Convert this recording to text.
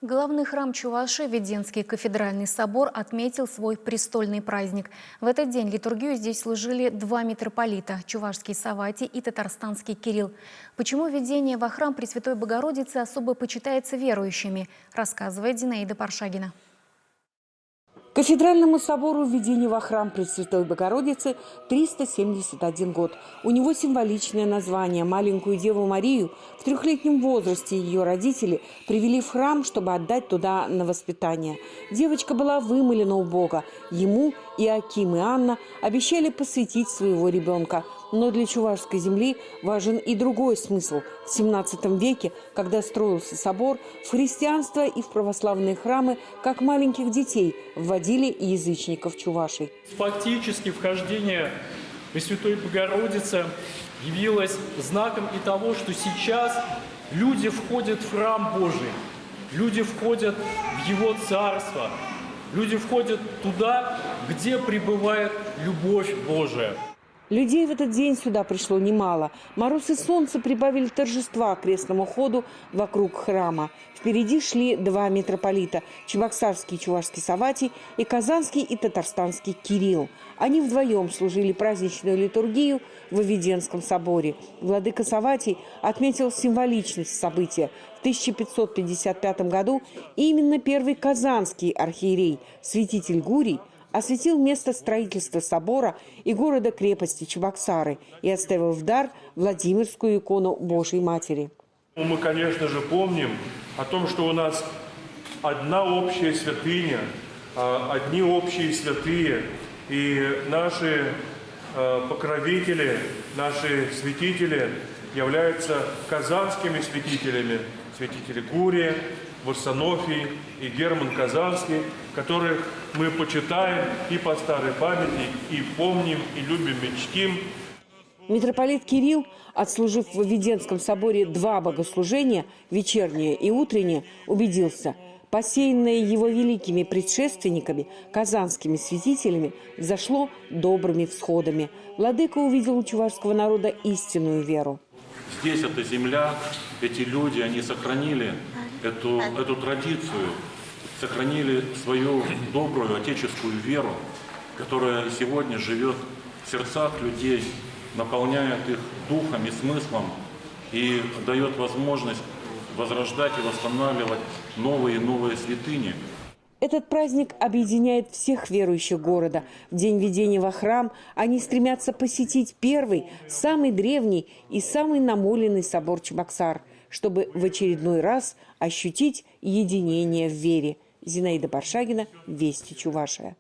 Главный храм Чувашии, Веденский кафедральный собор, отметил свой престольный праздник. В этот день литургию здесь служили два митрополита – чувашский Савватий и татарстанский Кирилл. Почему введение во храм Пресвятой Богородицы особо почитается верующими, рассказывает Зинаида Паршагина. Кафедральному собору введения во храм Пресвятой Богородицы 371 год. У него символичное название. Маленькую Деву Марию в 3-летнем возрасте ее родители привели в храм, чтобы отдать туда на воспитание. Девочка была вымолена у Бога. Ему Иоаким и Анна обещали посвятить своего ребенка. Но для чувашской земли важен и другой смысл. В 17 веке, когда строился собор, в христианство и в православные храмы, как маленьких детей, вводили и язычников Чувашей. Фактически вхождение Пресвятой Богородицы явилось знаком и того, что сейчас люди входят в храм Божий, люди входят в Его Царство, люди входят туда, где пребывает любовь Божия. Людей в этот день сюда пришло немало. Мороз и солнце прибавили торжества к крестному ходу вокруг храма. Впереди шли два митрополита – чебоксарский и чувашский Савватий и казанский и татарстанский Кирилл. Они вдвоем служили праздничную литургию в Веденском соборе. Владыка Савватий отметил символичность события. В 1555 году именно первый казанский архиерей, святитель Гурий, осветил место строительства собора и города-крепости Чебоксары и оставил в дар Владимирскую икону Божьей Матери. Мы, конечно же, помним о том, что у нас одна общая святыня, одни общие святые, и наши покровители, наши святители являются казанскими святителями, святители Гурия, Варсонофий и Герман Казанский, которых мы почитаем и по старой памяти, и помним, и любим, и чтим. Митрополит Кирилл, отслужив в Веденском соборе 2 богослужения, вечернее и утреннее, убедился – посеянное его великими предшественниками, казанскими святителями, взошло добрыми всходами. Владыка увидел у чувашского народа истинную веру. Здесь эта земля, эти люди, они сохранили эту традицию, сохранили свою добрую отеческую веру, которая сегодня живет в сердцах людей, наполняет их духом и смыслом и дает возможность возрождать и восстанавливать новые и новые святыни. Этот праздник объединяет всех верующих города. В день введения во храм они стремятся посетить первый, самый древний и самый намоленный собор Чебоксар, чтобы в очередной раз ощутить единение в вере. Зинаида Паршагина, Вести Чувашия.